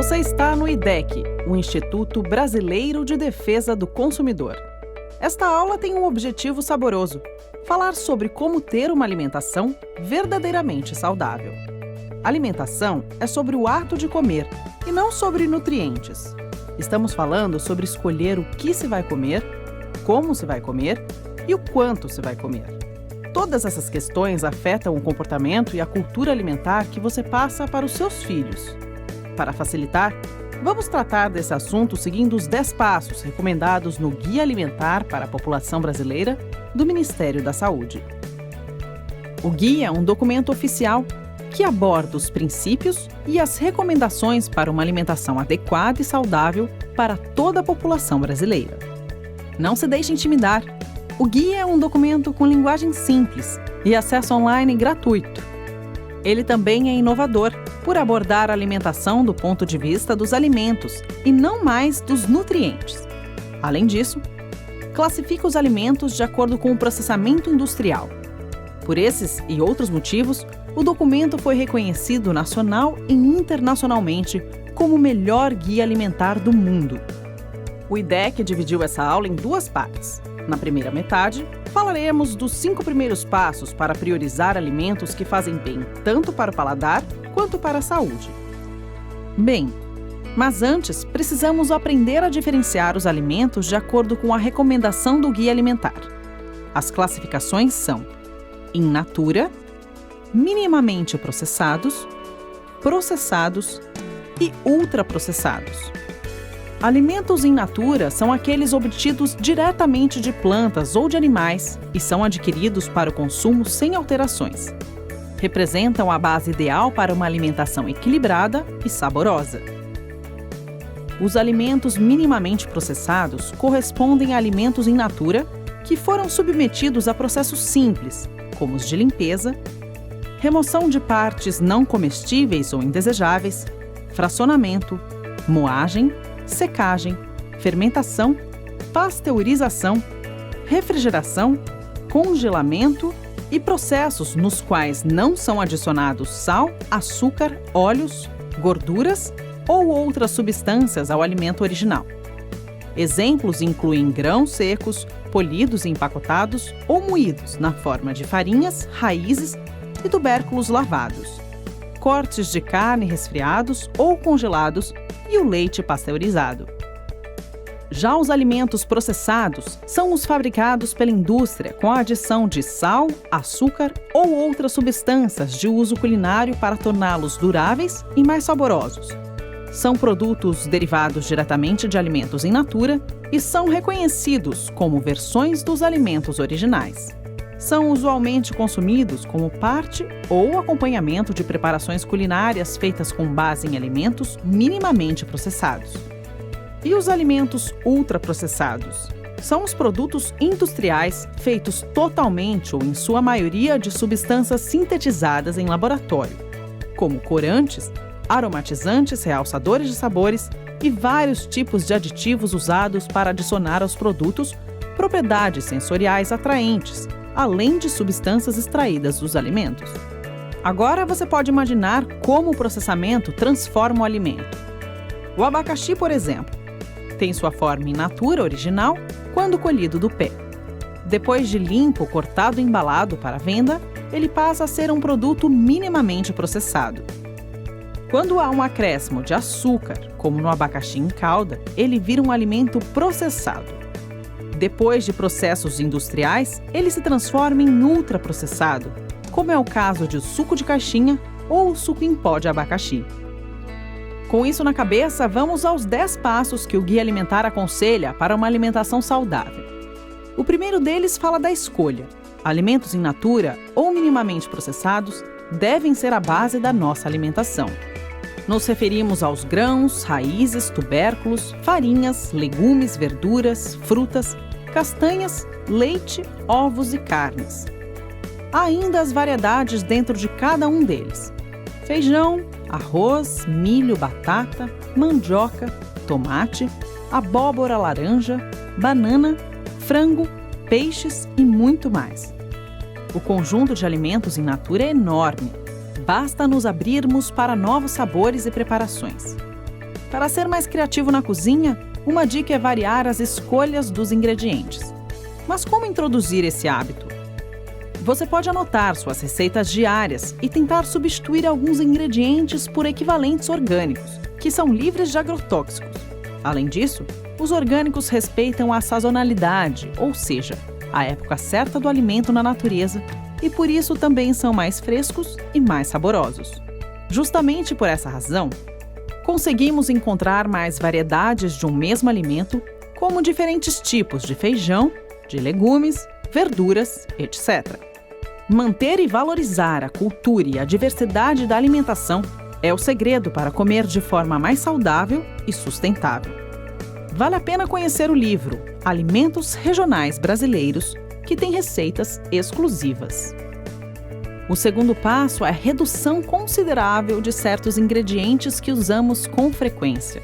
Você está no IDEC, o Instituto Brasileiro de Defesa do Consumidor. Esta aula tem um objetivo saboroso: falar sobre como ter uma alimentação verdadeiramente saudável. Alimentação é sobre o ato de comer e não sobre nutrientes. Estamos falando sobre escolher o que se vai comer, como se vai comer e o quanto se vai comer. Todas essas questões afetam o comportamento e a cultura alimentar que você passa para os seus filhos. Para facilitar, vamos tratar desse assunto seguindo os 10 passos recomendados no Guia Alimentar para a População Brasileira do Ministério da Saúde. O guia é um documento oficial que aborda os princípios e as recomendações para uma alimentação adequada e saudável para toda a população brasileira. Não se deixe intimidar. O guia é um documento com linguagem simples e acesso online gratuito. Ele também é inovador por abordar a alimentação do ponto de vista dos alimentos e não mais dos nutrientes. Além disso, classifica os alimentos de acordo com o processamento industrial. Por esses e outros motivos, o documento foi reconhecido nacional e internacionalmente como o melhor guia alimentar do mundo. O IDEC dividiu essa aula em 2 partes. Na primeira metade, falaremos dos 5 primeiros passos para priorizar alimentos que fazem bem tanto para o paladar quanto para a saúde. Bem, mas antes precisamos aprender a diferenciar os alimentos de acordo com a recomendação do Guia Alimentar. As classificações são in natura, minimamente processados, processados e ultraprocessados. Alimentos in natura são aqueles obtidos diretamente de plantas ou de animais e são adquiridos para o consumo sem alterações. Representam a base ideal para uma alimentação equilibrada e saborosa. Os alimentos minimamente processados correspondem a alimentos in natura que foram submetidos a processos simples, como os de limpeza, remoção de partes não comestíveis ou indesejáveis, fracionamento, moagem, secagem, fermentação, pasteurização, refrigeração, congelamento e processos nos quais não são adicionados sal, açúcar, óleos, gorduras ou outras substâncias ao alimento original. Exemplos incluem grãos secos, polidos e empacotados ou moídos na forma de farinhas, raízes e tubérculos lavados, cortes de carne resfriados ou congelados e o leite pasteurizado. Já os alimentos processados são os fabricados pela indústria com a adição de sal, açúcar ou outras substâncias de uso culinário para torná-los duráveis e mais saborosos. São produtos derivados diretamente de alimentos in natura e são reconhecidos como versões dos alimentos originais. São usualmente consumidos como parte ou acompanhamento de preparações culinárias feitas com base em alimentos minimamente processados. E os alimentos ultraprocessados? São os produtos industriais feitos totalmente ou em sua maioria de substâncias sintetizadas em laboratório, como corantes, aromatizantes, realçadores de sabores e vários tipos de aditivos usados para adicionar aos produtos propriedades sensoriais atraentes, além de substâncias extraídas dos alimentos. Agora você pode imaginar como o processamento transforma o alimento. O abacaxi, por exemplo, tem sua forma in natura original quando colhido do pé. Depois de limpo, cortado e embalado para venda, ele passa a ser um produto minimamente processado. Quando há um acréscimo de açúcar, como no abacaxi em calda, ele vira um alimento processado. Depois de processos industriais, ele se transforma em ultraprocessado, como é o caso de suco de caixinha ou o suco em pó de abacaxi. Com isso na cabeça, vamos aos 10 passos que o Guia Alimentar aconselha para uma alimentação saudável. O primeiro deles fala da escolha. Alimentos in natura ou minimamente processados devem ser a base da nossa alimentação. Nos referimos aos grãos, raízes, tubérculos, farinhas, legumes, verduras, frutas, castanhas, leite, ovos e carnes. Há ainda as variedades dentro de cada um deles: feijão, arroz, milho, batata, mandioca, tomate, abóbora laranja, banana, frango, peixes e muito mais. O conjunto de alimentos in natura é enorme. Basta nos abrirmos para novos sabores e preparações. Para ser mais criativo na cozinha, uma dica é variar as escolhas dos ingredientes. Mas como introduzir esse hábito? Você pode anotar suas receitas diárias e tentar substituir alguns ingredientes por equivalentes orgânicos, que são livres de agrotóxicos. Além disso, os orgânicos respeitam a sazonalidade, ou seja, a época certa do alimento na natureza, e por isso também são mais frescos e mais saborosos. Justamente por essa razão, conseguimos encontrar mais variedades de um mesmo alimento, como diferentes tipos de feijão, de legumes, verduras, etc. Manter e valorizar a cultura e a diversidade da alimentação é o segredo para comer de forma mais saudável e sustentável. Vale a pena conhecer o livro Alimentos Regionais Brasileiros, que tem receitas exclusivas. O segundo passo é a redução considerável de certos ingredientes que usamos com frequência: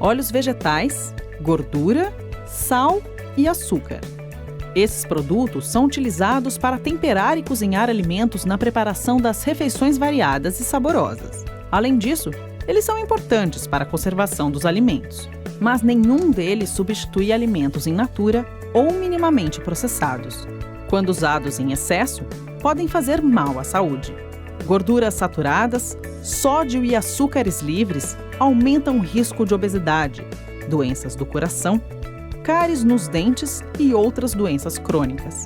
óleos vegetais, gordura, sal e açúcar. Esses produtos são utilizados para temperar e cozinhar alimentos na preparação das refeições variadas e saborosas. Além disso, eles são importantes para a conservação dos alimentos, mas nenhum deles substitui alimentos in natura ou minimamente processados. Quando usados em excesso, podem fazer mal à saúde. Gorduras saturadas, sódio e açúcares livres aumentam o risco de obesidade, doenças do coração, cáries nos dentes e outras doenças crônicas.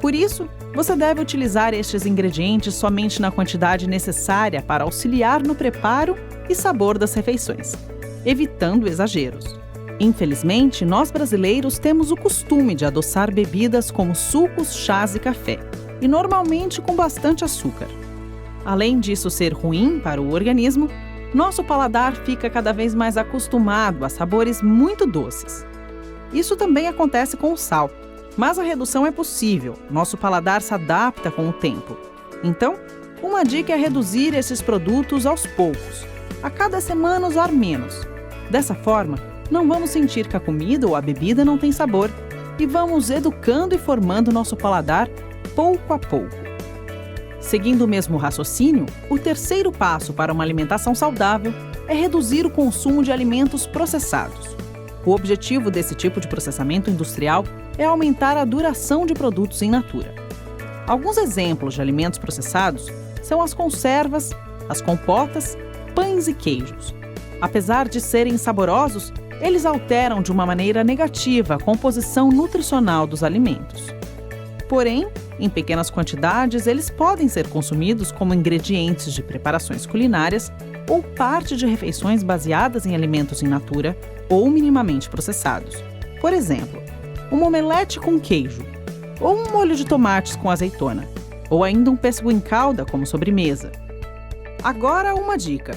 Por isso, você deve utilizar estes ingredientes somente na quantidade necessária para auxiliar no preparo e sabor das refeições, evitando exageros. Infelizmente, nós brasileiros temos o costume de adoçar bebidas como sucos, chás e café, e normalmente com bastante açúcar. Além disso ser ruim para o organismo, nosso paladar fica cada vez mais acostumado a sabores muito doces. Isso também acontece com o sal, mas a redução é possível, nosso paladar se adapta com o tempo. Então, uma dica é reduzir esses produtos aos poucos, a cada semana usar menos. Dessa forma, não vamos sentir que a comida ou a bebida não tem sabor e vamos educando e formando nosso paladar pouco a pouco. Seguindo o mesmo raciocínio, o terceiro passo para uma alimentação saudável é reduzir o consumo de alimentos processados. O objetivo desse tipo de processamento industrial é aumentar a duração de produtos in natura. Alguns exemplos de alimentos processados são as conservas, as compotas, pães e queijos. Apesar de serem saborosos, eles alteram de uma maneira negativa a composição nutricional dos alimentos. Porém, em pequenas quantidades, eles podem ser consumidos como ingredientes de preparações culinárias ou parte de refeições baseadas em alimentos in natura ou minimamente processados. Por exemplo, uma omelete com queijo, ou um molho de tomates com azeitona, ou ainda um pêssego em calda como sobremesa. Agora, uma dica: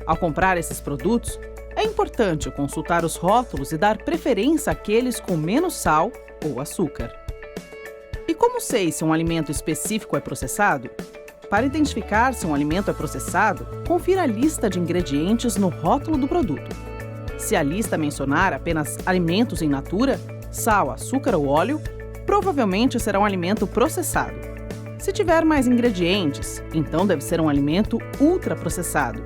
ao comprar esses produtos, é importante consultar os rótulos e dar preferência àqueles com menos sal ou açúcar. E como sei se um alimento específico é processado? Para identificar se um alimento é processado, confira a lista de ingredientes no rótulo do produto. Se a lista mencionar apenas alimentos in natura, sal, açúcar ou óleo, provavelmente será um alimento processado. Se tiver mais ingredientes, então deve ser um alimento ultraprocessado.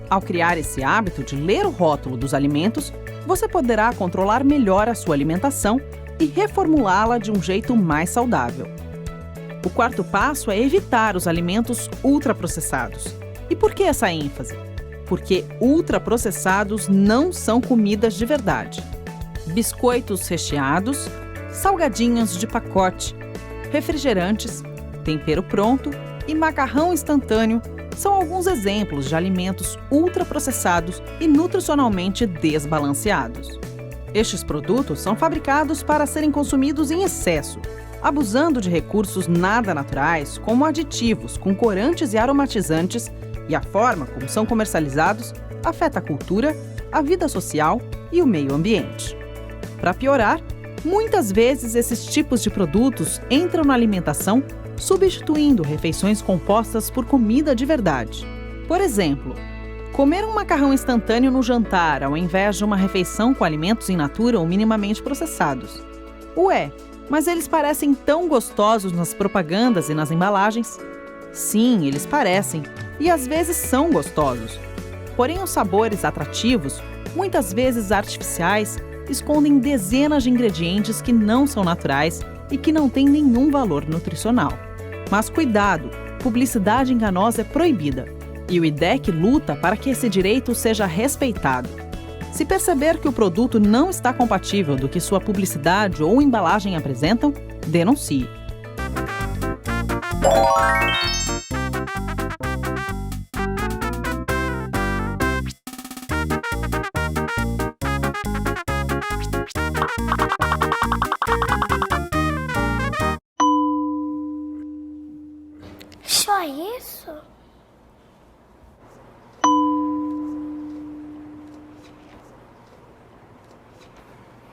Ao criar esse hábito de ler o rótulo dos alimentos, você poderá controlar melhor a sua alimentação e reformulá-la de um jeito mais saudável. O quarto passo é evitar os alimentos ultraprocessados. E por que essa ênfase? Porque ultraprocessados não são comidas de verdade. Biscoitos recheados, salgadinhos de pacote, refrigerantes, tempero pronto e macarrão instantâneo são alguns exemplos de alimentos ultraprocessados e nutricionalmente desbalanceados. Estes produtos são fabricados para serem consumidos em excesso, abusando de recursos nada naturais, como aditivos com corantes e aromatizantes, e a forma como são comercializados afeta a cultura, a vida social e o meio ambiente. Para piorar, muitas vezes esses tipos de produtos entram na alimentação, substituindo refeições compostas por comida de verdade. Por exemplo, comer um macarrão instantâneo no jantar ao invés de uma refeição com alimentos in natura ou minimamente processados. Ué, mas eles parecem tão gostosos nas propagandas e nas embalagens? Sim, eles parecem, e às vezes são gostosos. Porém, os sabores atrativos, muitas vezes artificiais, escondem dezenas de ingredientes que não são naturais e que não têm nenhum valor nutricional. Mas cuidado, publicidade enganosa é proibida e o IDEC luta para que esse direito seja respeitado. Se perceber que o produto não está compatível do que sua publicidade ou embalagem apresentam, denuncie. Só isso?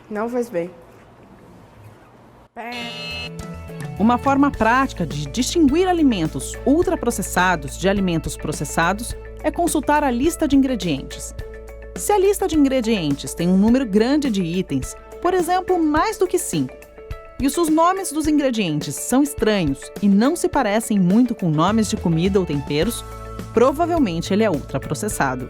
Não faz bem. Uma forma prática de distinguir alimentos ultraprocessados de alimentos processados é consultar a lista de ingredientes. Se a lista de ingredientes tem um número grande de itens, por exemplo, mais do que 5, e se os nomes dos ingredientes são estranhos e não se parecem muito com nomes de comida ou temperos, provavelmente ele é ultraprocessado.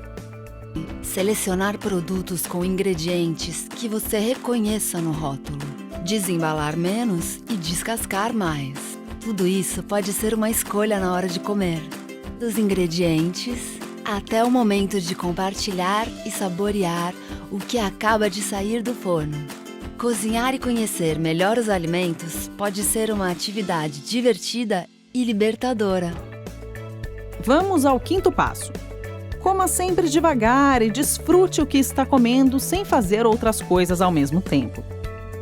Selecionar produtos com ingredientes que você reconheça no rótulo. Desembalar menos e descascar mais. Tudo isso pode ser uma escolha na hora de comer. Dos ingredientes até o momento de compartilhar e saborear o que acaba de sair do forno. Cozinhar e conhecer melhor os alimentos pode ser uma atividade divertida e libertadora. Vamos ao quinto passo. Coma sempre devagar e desfrute o que está comendo sem fazer outras coisas ao mesmo tempo.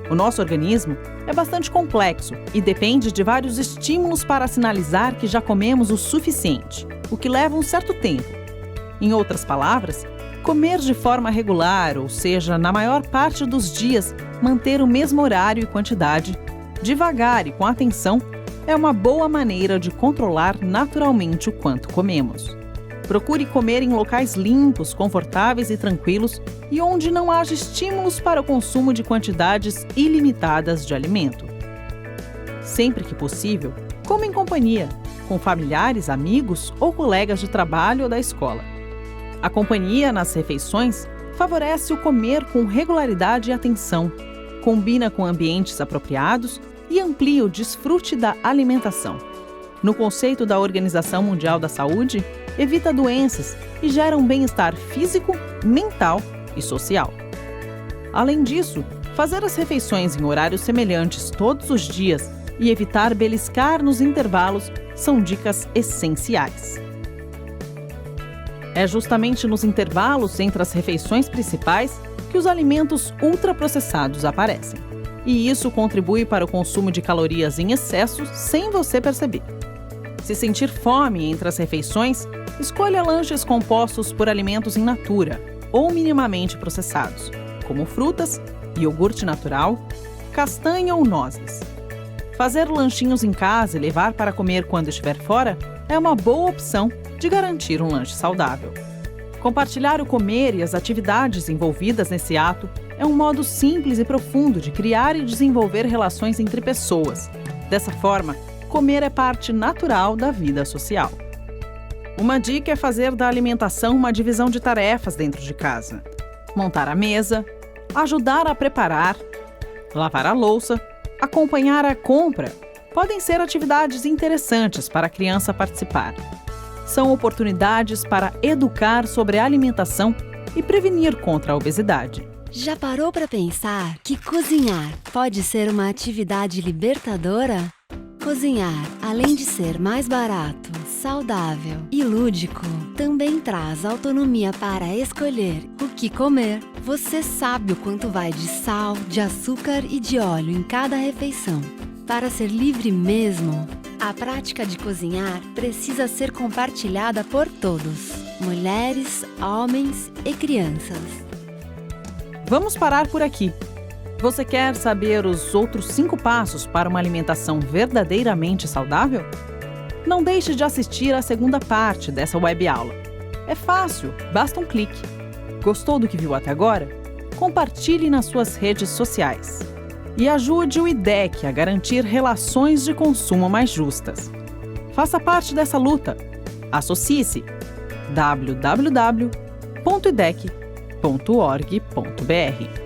O nosso organismo é bastante complexo e depende de vários estímulos para sinalizar que já comemos o suficiente, o que leva um certo tempo. Em outras palavras, comer de forma regular, ou seja, na maior parte dos dias, manter o mesmo horário e quantidade, devagar e com atenção, é uma boa maneira de controlar naturalmente o quanto comemos. Procure comer em locais limpos, confortáveis e tranquilos e onde não haja estímulos para o consumo de quantidades ilimitadas de alimento. Sempre que possível, coma em companhia, com familiares, amigos ou colegas de trabalho ou da escola. A companhia nas refeições favorece o comer com regularidade e atenção, combina com ambientes apropriados e amplia o desfrute da alimentação. No conceito da Organização Mundial da Saúde, evita doenças e gera um bem-estar físico, mental e social. Além disso, fazer as refeições em horários semelhantes todos os dias e evitar beliscar nos intervalos são dicas essenciais. É justamente nos intervalos entre as refeições principais que os alimentos ultraprocessados aparecem. E isso contribui para o consumo de calorias em excesso sem você perceber. Se sentir fome entre as refeições, escolha lanches compostos por alimentos in natura ou minimamente processados, como frutas, iogurte natural, castanha ou nozes. Fazer lanchinhos em casa e levar para comer quando estiver fora é uma boa opção de garantir um lanche saudável. Compartilhar o comer e as atividades envolvidas nesse ato é um modo simples e profundo de criar e desenvolver relações entre pessoas. Dessa forma, comer é parte natural da vida social. Uma dica é fazer da alimentação uma divisão de tarefas dentro de casa. Montar a mesa, ajudar a preparar, lavar a louça, acompanhar a compra, podem ser atividades interessantes para a criança participar. São oportunidades para educar sobre a alimentação e prevenir contra a obesidade. Já parou para pensar que cozinhar pode ser uma atividade libertadora? Cozinhar, além de ser mais barato, saudável e lúdico, também traz autonomia para escolher o que comer. Você sabe o quanto vai de sal, de açúcar e de óleo em cada refeição. Para ser livre mesmo, a prática de cozinhar precisa ser compartilhada por todos: mulheres, homens e crianças. Vamos parar por aqui. Você quer saber os outros 5 passos para uma alimentação verdadeiramente saudável? Não deixe de assistir à segunda parte dessa web aula. É fácil, basta um clique. Gostou do que viu até agora? Compartilhe nas suas redes sociais. E ajude o IDEC a garantir relações de consumo mais justas. Faça parte dessa luta. Associe-se. www.idec.org www.idec.org.br.